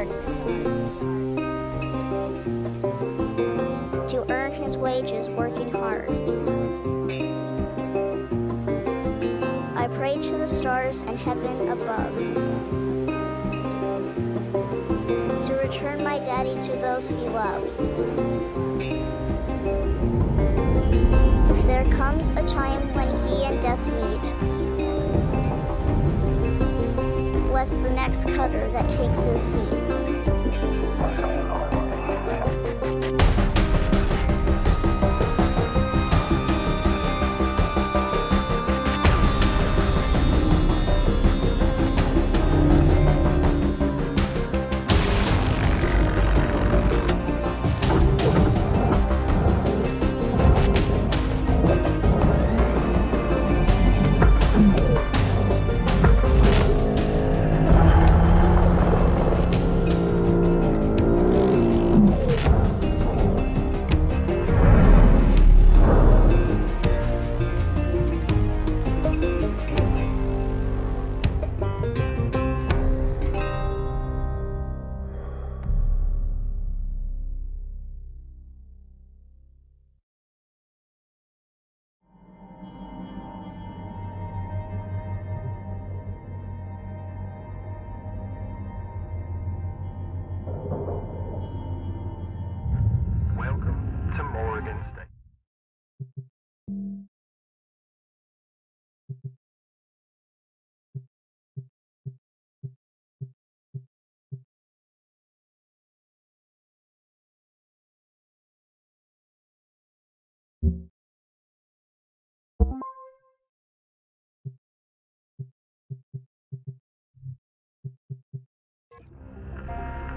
hard to earn his wages working hard. I pray to the stars and heaven above to return my daddy to those he loves. If there comes a time when he and death meet, bless the next cutter that takes his seat.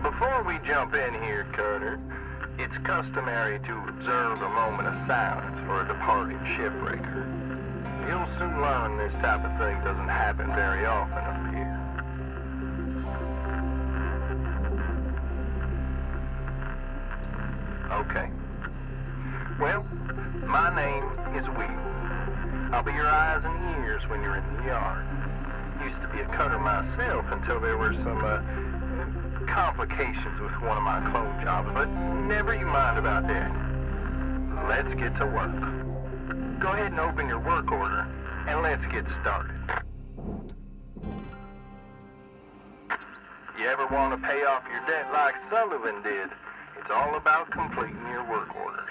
Before we jump in here, Cutter, it's customary to observe a moment of silence for a departed shipbreaker. You'll soon learn this type of thing doesn't happen very often up here. Okay. Well, my name is Will. I'll be your eyes and ears when you're in the yard. Used to be a cutter myself until there were some, complications with one of my clone jobs, but never you mind about that. Let's get to work. Go ahead and open your work order, and let's get started. You ever want to pay off your debt like Sullivan did? It's all about completing your work orders.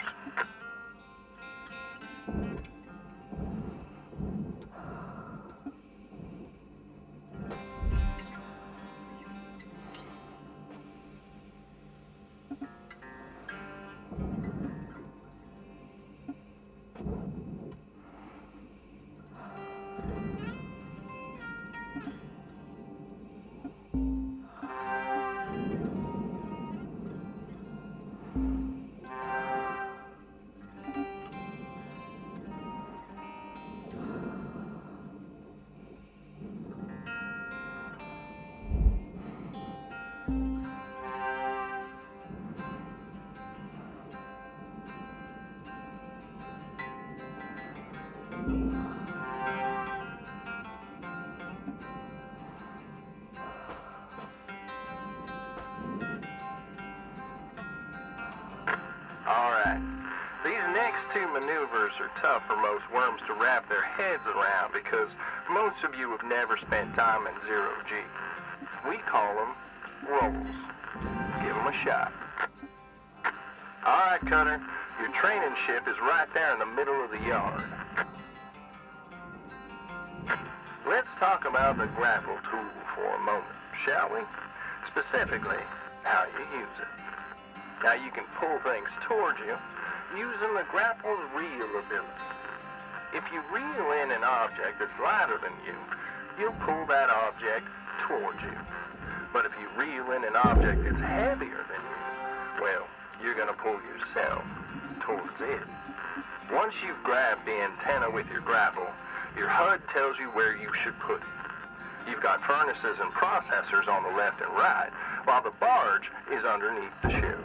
Alright, these next two maneuvers are tough for most worms to wrap their heads around because most of you have never spent time in zero-G. We call them rolls. Give them a shot. Alright, Cutter, your training ship is right there in the middle of the yard. Let's talk about the grapple tool for a moment, shall we? Specifically, how you use it. Now you can pull things towards you using the grapple's reel ability. If you reel in an object that's lighter than you, you'll pull that object towards you. But if you reel in an object that's heavier than you, well, you're going to pull yourself towards it. Once you've grabbed the antenna with your grapple, your HUD tells you where you should put it. You've got furnaces and processors on the left and right, while the barge is underneath the ship.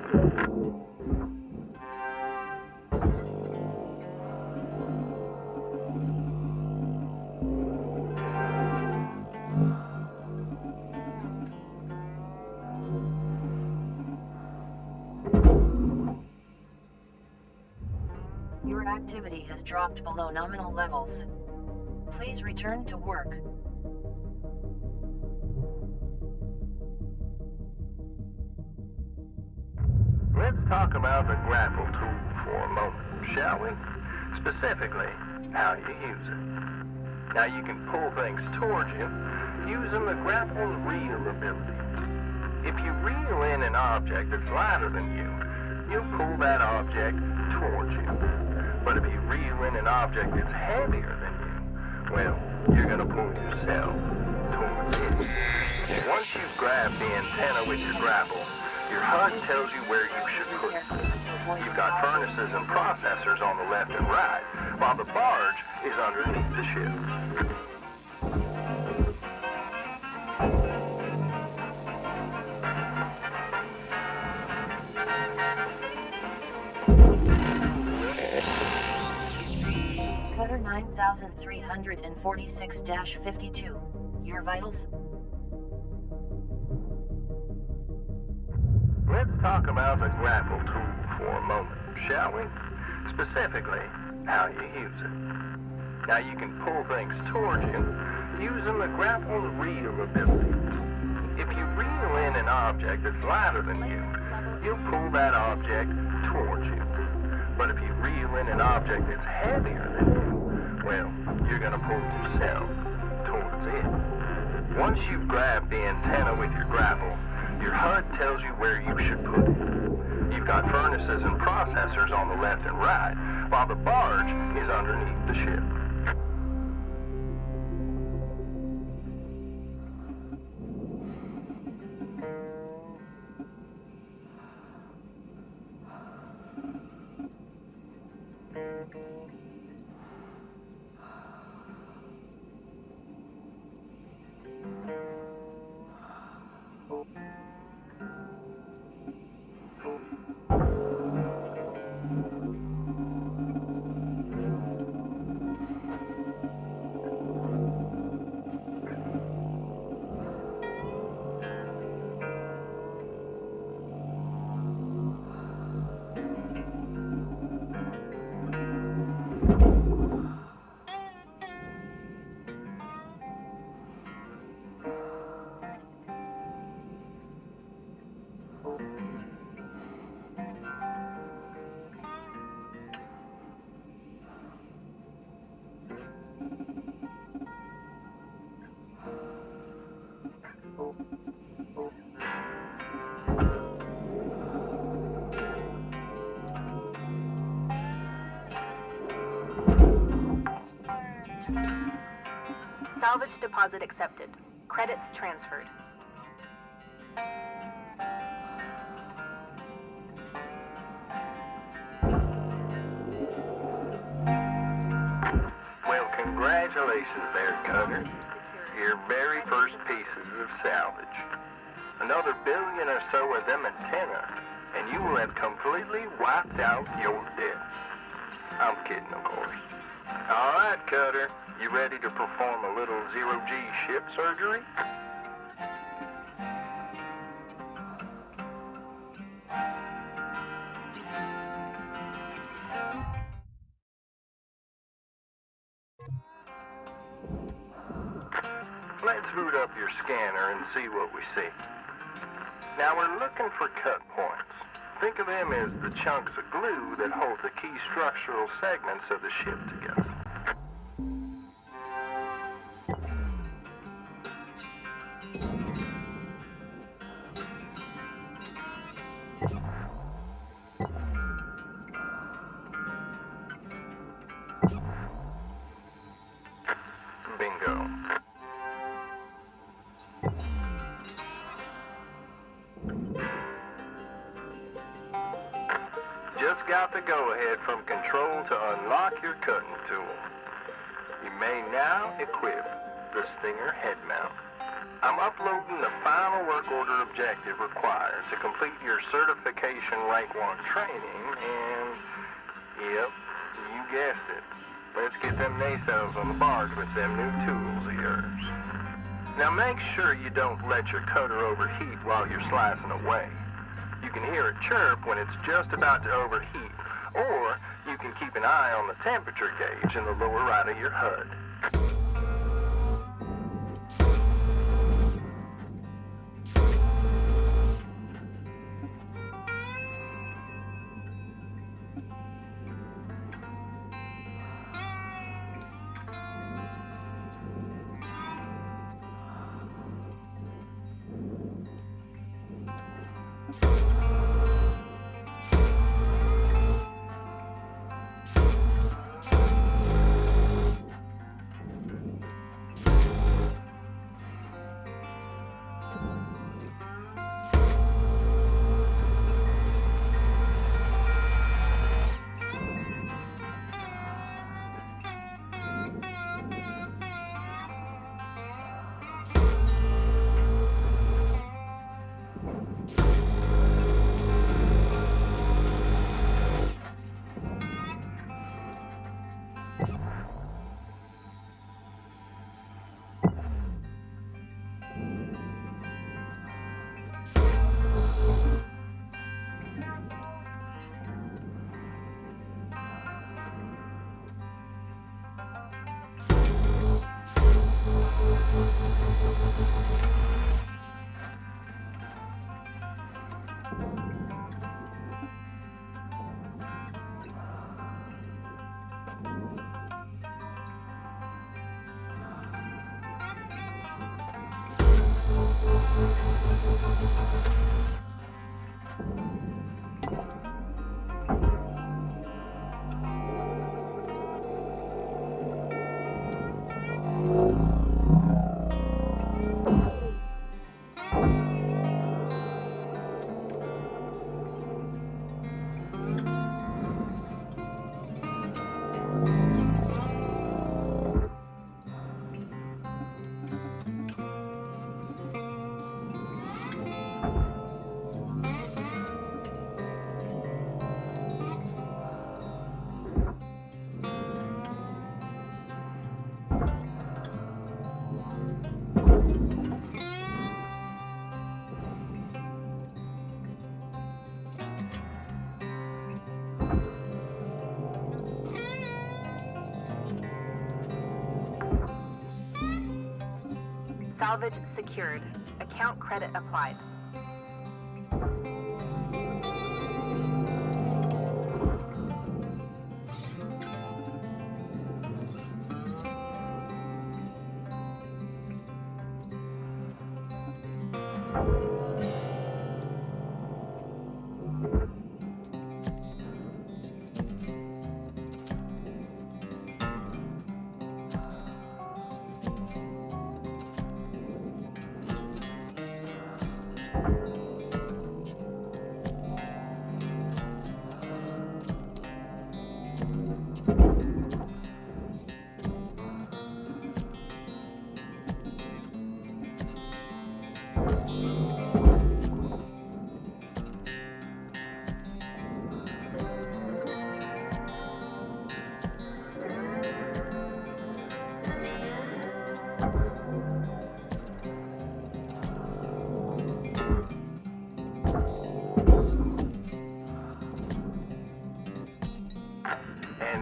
activity has dropped below nominal levels. Please return to work. Let's talk about the grapple tool for a moment, shall we? Specifically, how you use it. Now you can pull things towards you using the grapple's reader ability. If you reel in an object that's lighter than you, you'll pull that object towards you. But if you reel in an object that's heavier than you, well, you're going to pull yourself towards it. Once you've grabbed the antenna with your grapple, your HUD tells you where you should put it. You've got furnaces and processors on the left and right, while the barge is underneath the ship. Cutter 9346-52. Your vitals? Let's talk about the grapple tool for a moment, shall we? Specifically, how you use it. Now you can pull things towards you using the grapple's reader ability. If you reel in an object that's lighter than you, you'll pull that object towards you. But if you reel in an object that's heavier than you, well, you're going to pull yourself towards it. Once you've grabbed the antenna with your grapple, your HUD tells you where you should put it. You've got furnaces and processors on the left and right, while the barge is underneath the ship. Salvage deposit accepted. Credits transferred. Well, congratulations there, Cutter. Your very first pieces of salvage. Another billion or so of them antenna, and you will have completely wiped out your debt. I'm kidding, of course. All right, Cutter. You ready to perform a little zero-G ship surgery? Let's boot up your scanner and see what we see. Now we're looking for cut points. Think of them as the chunks of glue that hold the key structural segments of the ship together. Bingo. Just got the go-ahead from control to unlock your cutting tool. You may now equip the Stinger head mount. I'm uploading the final work order objective required to complete your certification rank 1 training, and yep, you guessed it. Let's get them nacelles on the barge with them new tools of yours. Now make sure you don't let your cutter overheat while you're slicing away. You can hear it chirp when it's just about to overheat, or you you can keep an eye on the temperature gauge in the lower right of your HUD. Salvage secured. Account credit applied.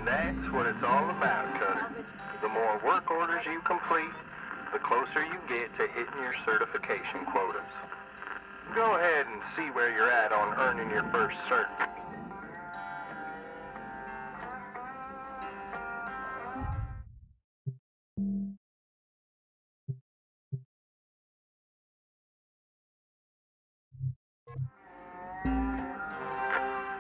That's what it's all about, Cutter. The more work orders you complete, the closer you get to hitting your certification quotas. Go ahead and see where you're at on earning your first cert.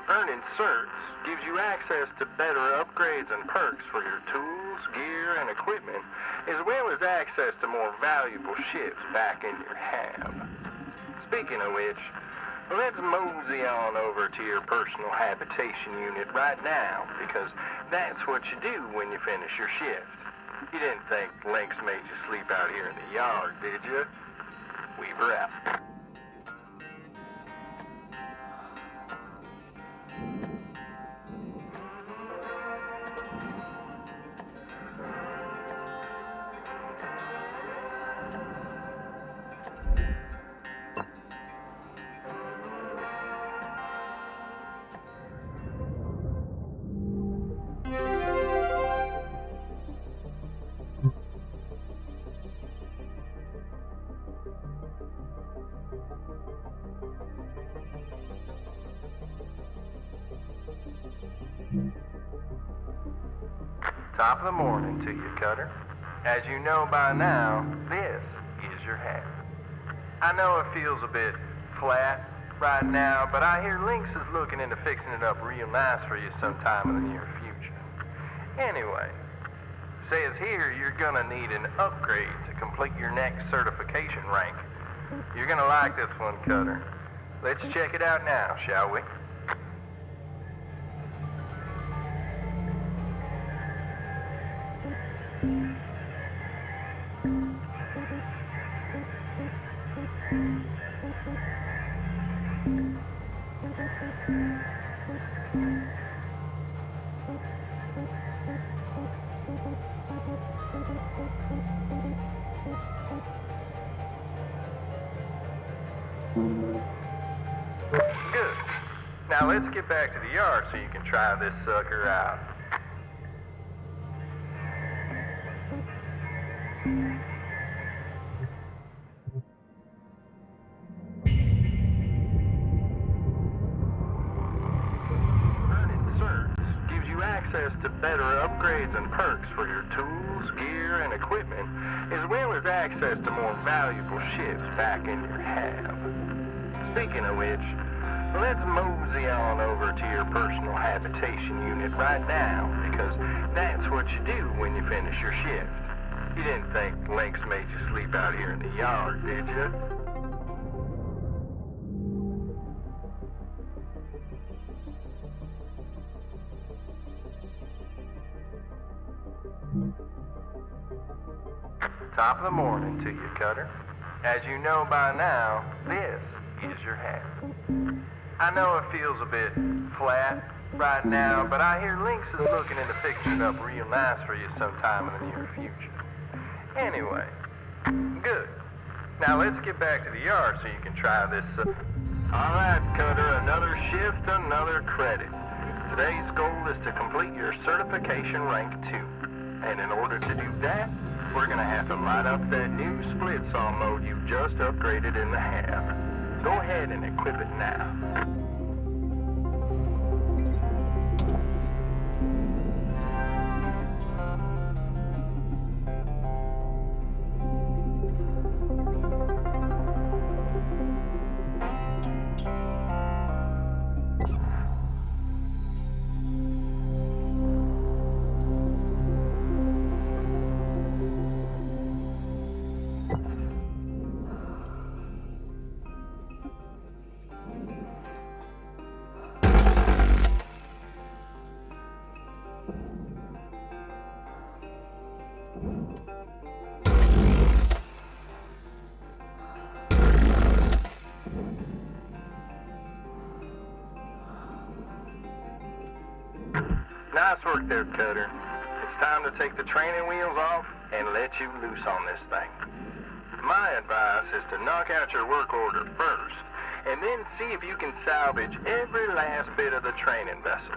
Earning certs gives you access to better upgrades and perks for your tools, gear, and equipment, as well as access to more valuable ships back in your hab. Speaking of which, let's mosey on over to your personal habitation unit right now, because that's what you do when you finish your shift. You didn't think Lynx made you sleep out here in the yard, did you? Weaver out. Top of the morning to you, Cutter. As you know by now, this is your hat. I know it feels a bit flat right now, but I hear Lynx is looking into fixing it up real nice for you sometime in the near future. Anyway, says here you're gonna need an upgrade to complete your next certification rank. You're gonna like this one, Cutter. Let's check it out now, shall we? Good. Now let's get back to the yard so you can try this sucker out. Earning certs gives you access to better upgrades and perks for your tools, gear, and equipment, as well as access to more valuable ships back in your hab. Speaking of which, let's mosey on over to your personal habitation unit right now, because that's what you do when you finish your shift. You didn't think Lynx made you sleep out here in the yard, did you? Top of the morning to you, Cutter. As you know by now, this is your hat. I know it feels a bit flat right now, but I hear Lynx is looking into fixing it up real nice for you sometime in the near future. Anyway, good. Now let's get back to the yard so you can try this. Alright, Cutter, another shift, another credit. Today's goal is to complete your certification rank 2. And in order to do that, we're gonna have to light up that new split saw mode you've just upgraded in the hab. Go ahead and equip it now. Nice work there, Cutter. It's time to take the training wheels off and let you loose on this thing. My advice is to knock out your work order first, and then see if you can salvage every last bit of the training vessel.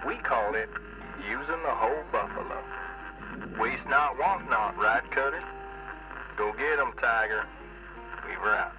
We call it using the whole buffalo. Waste not, want not, right, Cutter? Go get 'em, Tiger. We're out.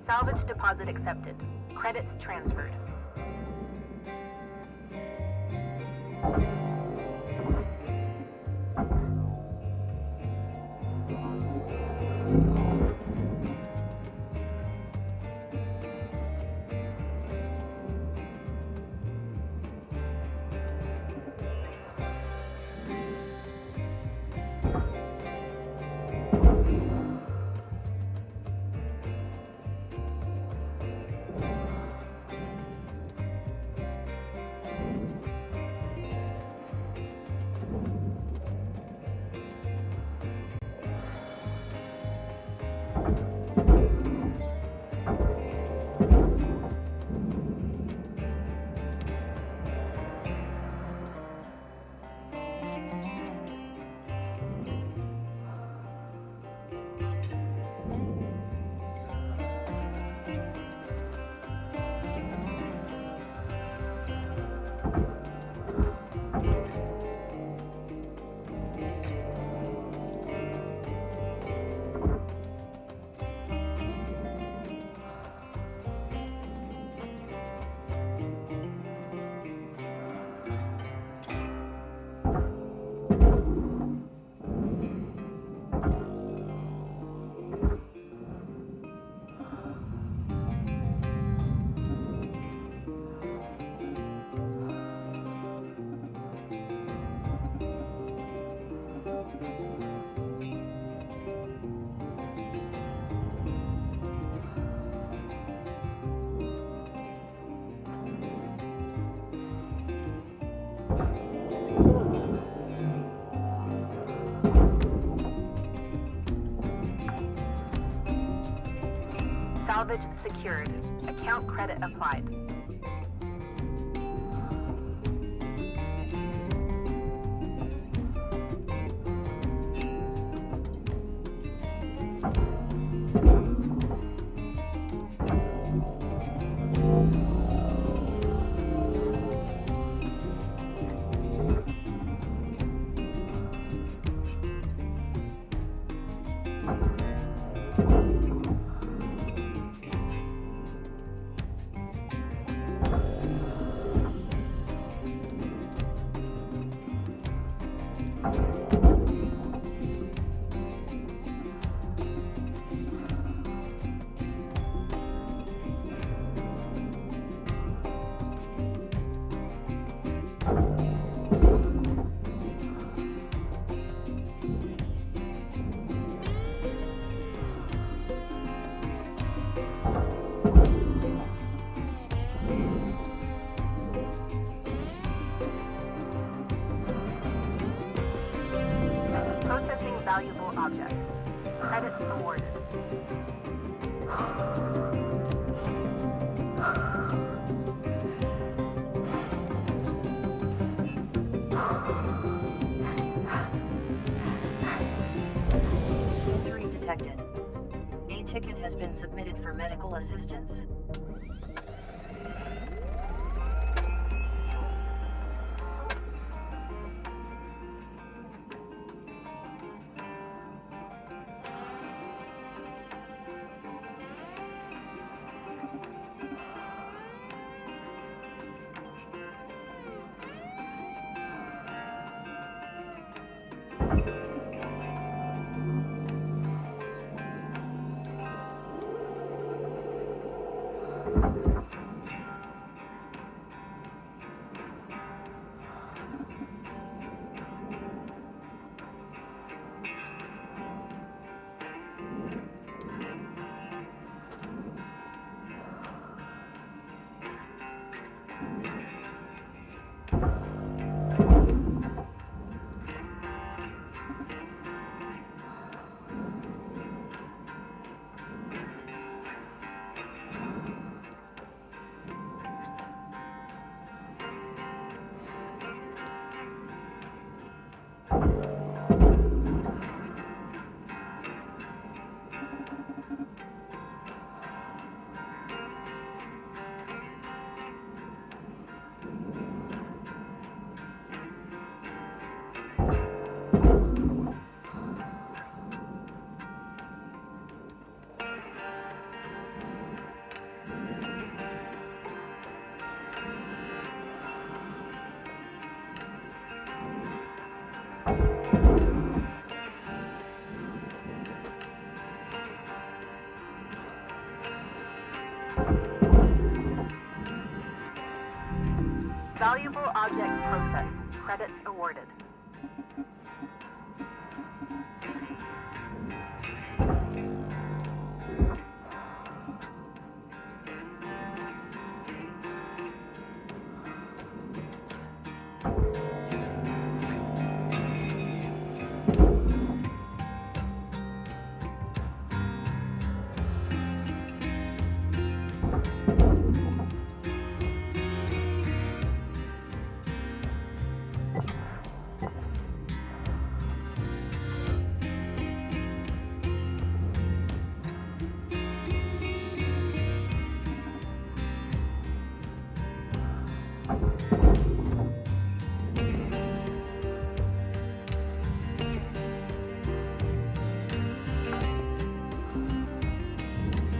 Salvage deposit accepted. Credits transferred. Salvage secured. Account credit applied. Processing valuable object. Credits awarded. Injury detected. A ticket has been submitted for medical assistance. Valuable object processed. Credits awarded.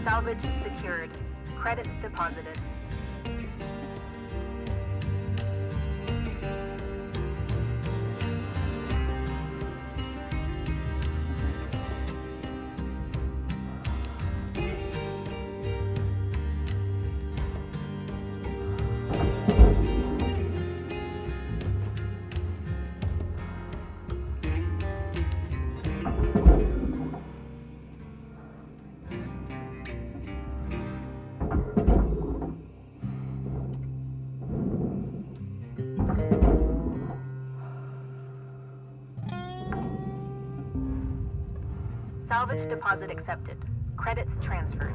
Salvage secured. Credits deposited. Salvage deposit accepted. Credits transferred.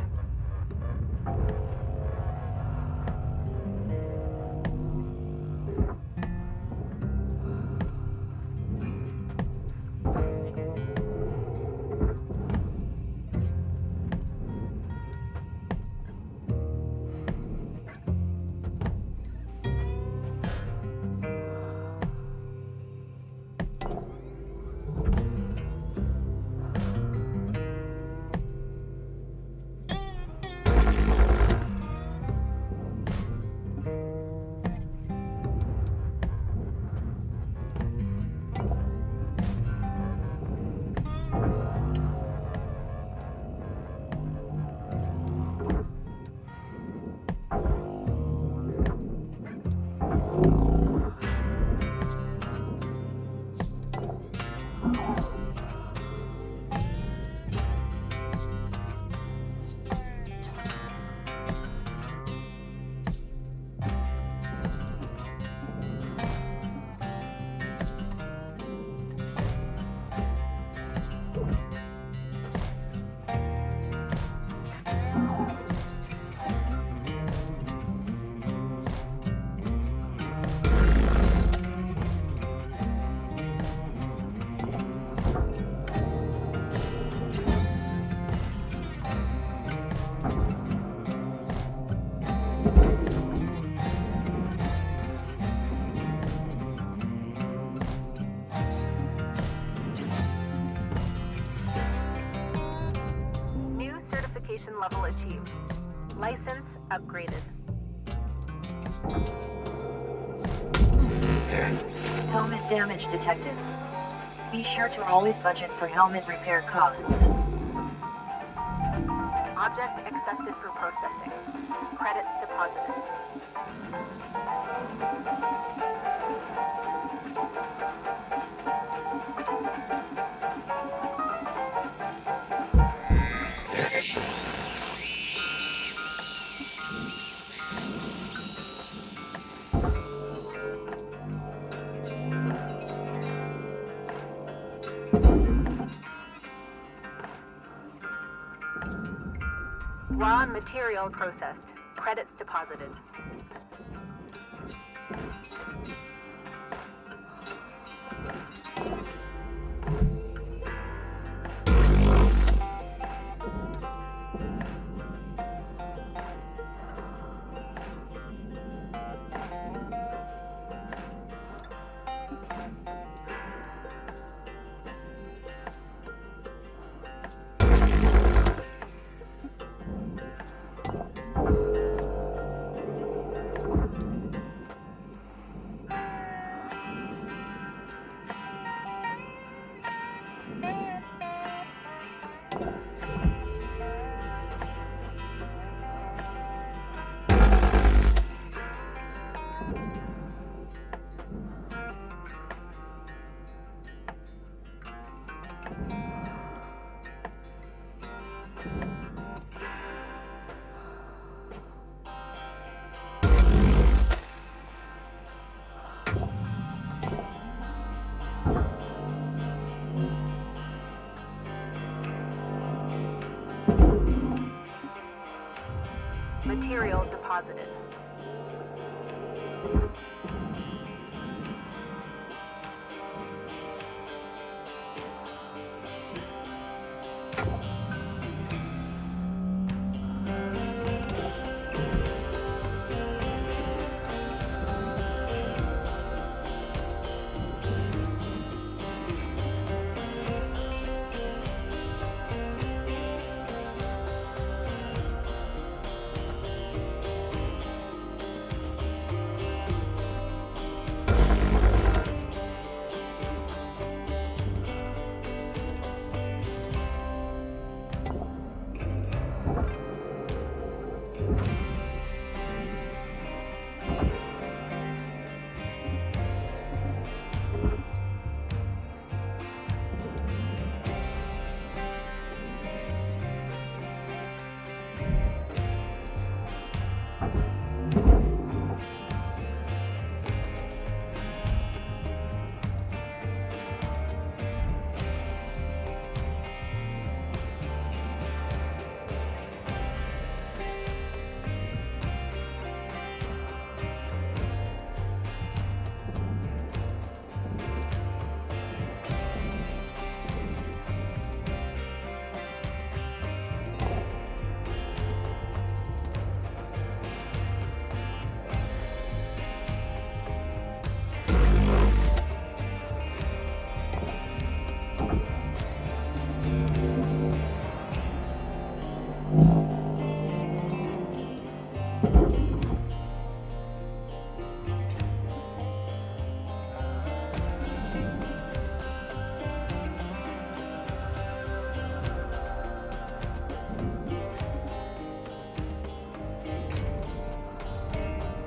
Level achieved. License upgraded. Helmet damage detected. Be sure to always budget for helmet repair costs. Object accepted for processing. Credits deposited. Raw material processed. Credits deposited. Material deposited.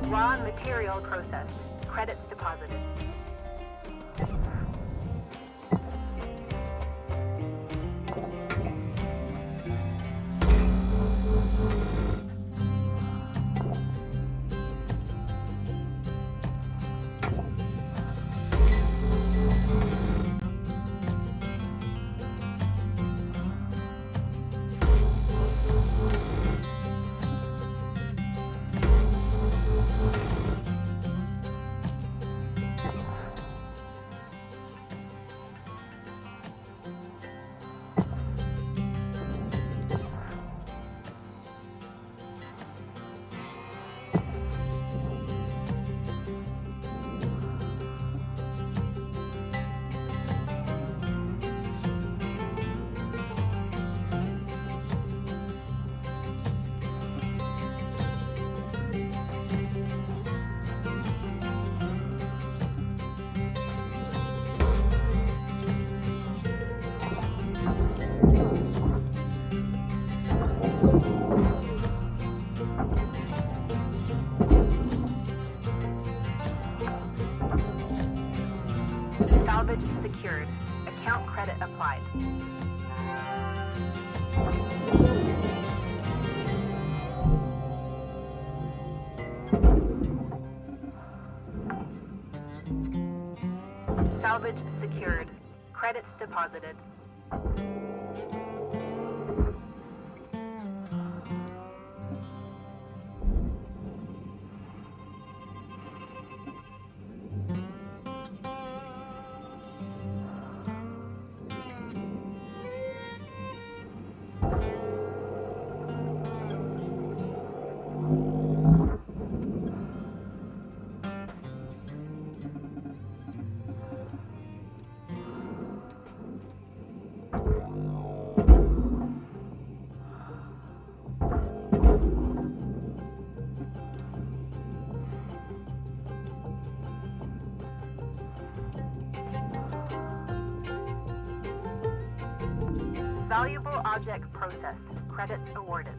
Raw material processed. Credits deposited. Salvage secured. Account credit applied. Salvage secured. Credits deposited. Valuable object processed. Credits awarded.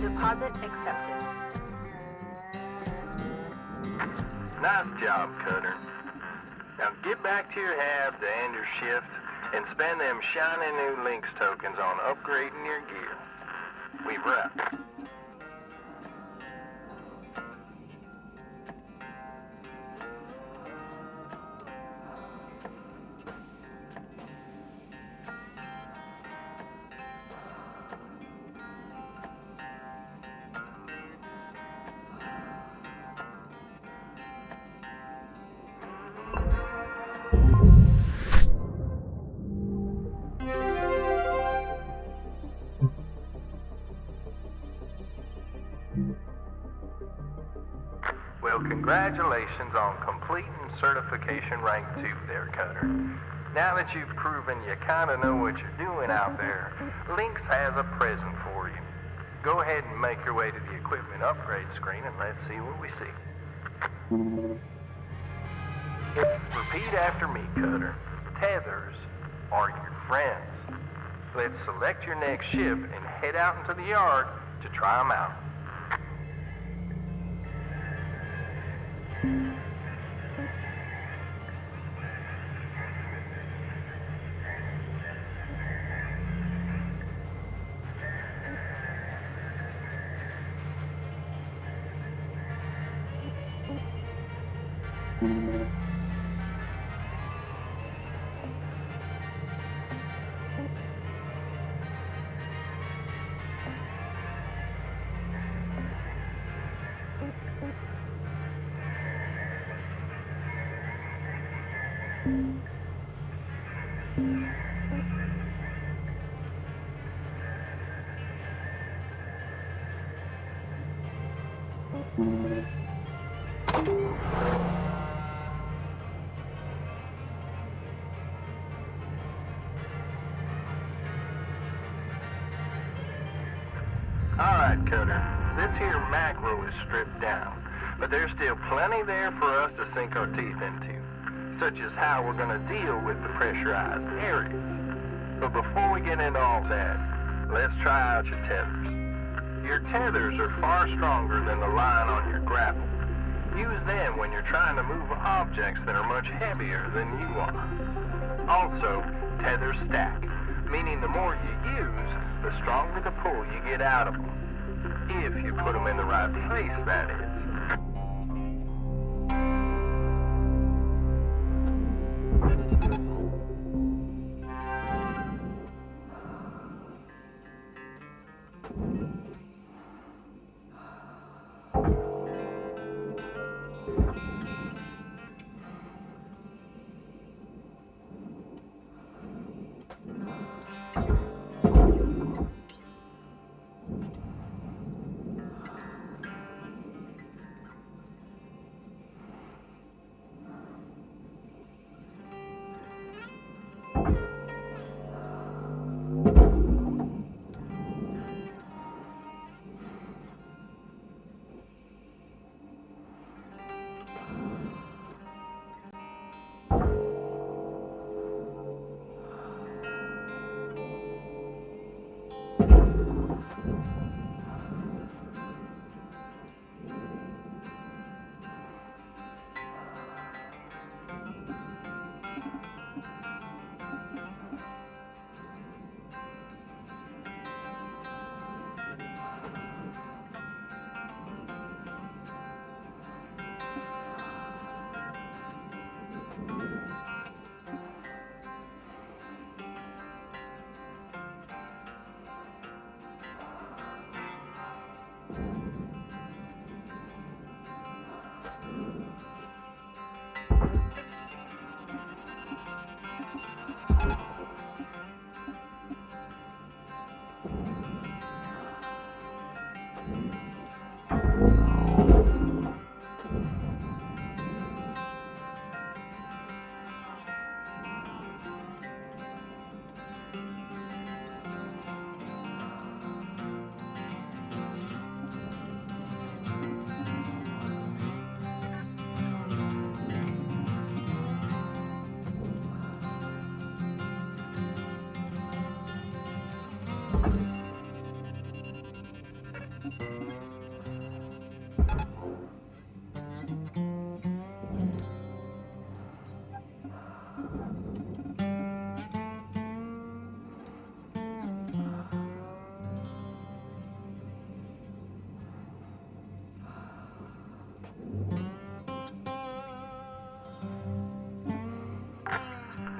Deposit accepted. Nice job, Cutter. Now get back to your hab to end your shift and spend them shiny new Lynx tokens on upgrading your gear. We've wrapped. Well, congratulations on completing certification rank 2 there, Cutter. Now that you've proven you kind of know what you're doing out there, Lynx has a present for you. Go ahead and make your way to the equipment upgrade screen and let's see what we see. Repeat after me, Cutter. Tethers are your friends. Let's select your next ship and head out into the yard to try them out. Alright, Cutter. This here macro is stripped down, but there's still plenty there for us to sink our teeth into, such as how we're going to deal with the pressurized areas. But before we get into all that, let's try out your tethers. Your tethers are far stronger than the line on your grapple. Use them when you're trying to move objects that are much heavier than you are. Also, tethers stack, meaning the more you use, the stronger the pull you get out of them. If you put them in the right place, that is.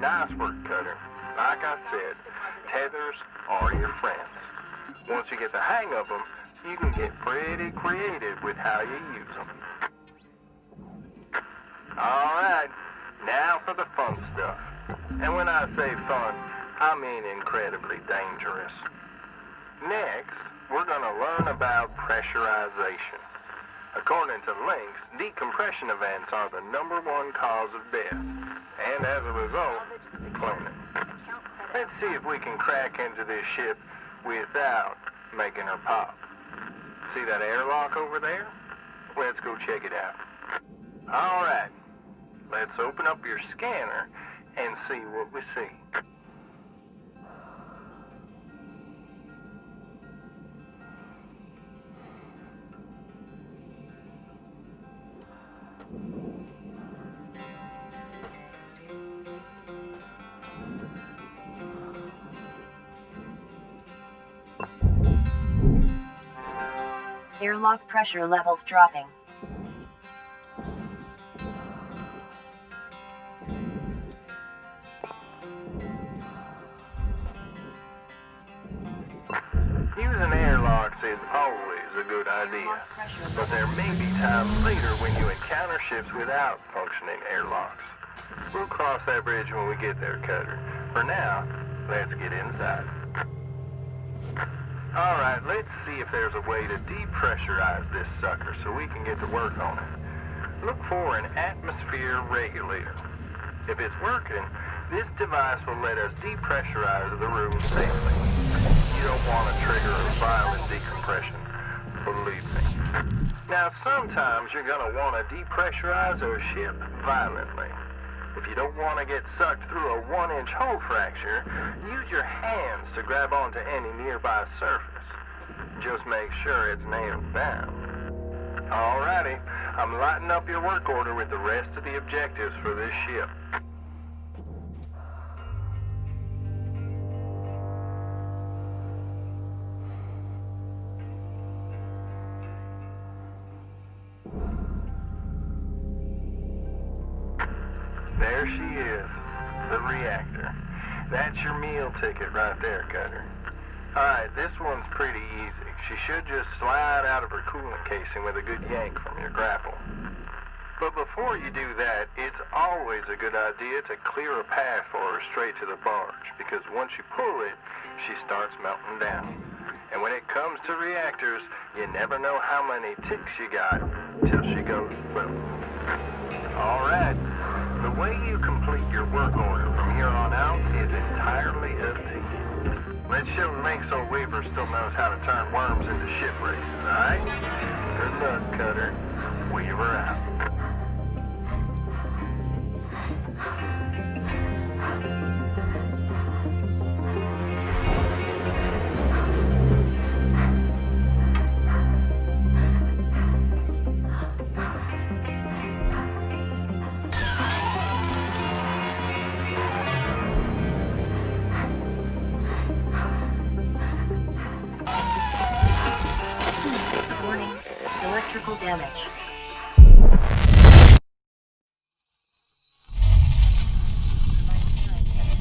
Nice work, Cutter. Like I said, tethers are your friends. Once you get the hang of them, you can get pretty creative with how you use them. Alright, now for the fun stuff. And when I say fun, I mean incredibly dangerous. Next, we're going to learn about pressurization. According to links, decompression events are the #1 cause of death, and as a result, cleaning. Let's see if we can crack into this ship without making her pop. See that airlock over there? Let's go check it out. Alright, let's open up your scanner and see what we see. Airlock pressure levels dropping. Using airlocks is always a good idea, but there may be times later when you encounter ships without functioning airlocks. We'll cross that bridge when we get there, Cutter. For now, let's get inside. Alright, let's see if there's a way to depressurize this sucker so we can get to work on it. Look for an atmosphere regulator. If it's working, this device will let us depressurize the room safely. You don't want to trigger a violent decompression, believe me. Now, sometimes you're going to want to depressurize a ship violently. If you don't want to get sucked through a 1-inch hole fracture, use your hands to grab onto any nearby surface. Just make sure it's nailed down. Alrighty, I'm lighting up your work order with the rest of the objectives for this ship. There she is, the reactor. That's your meal ticket right there, Cutter. Alright, this one's pretty easy. She should just slide out of her coolant casing with a good yank from your grapple. But before you do that, it's always a good idea to clear a path for her straight to the barge, because once you pull it, she starts melting down. And when it comes to reactors, you never know how many ticks you got till she goes boom. Alright, the way you complete your work order from here on out is entirely up to you. Let's show Link so Weaver still knows how to turn worms into ship races, alright? Good luck, Cutter. Weaver out. Warning, electrical damage.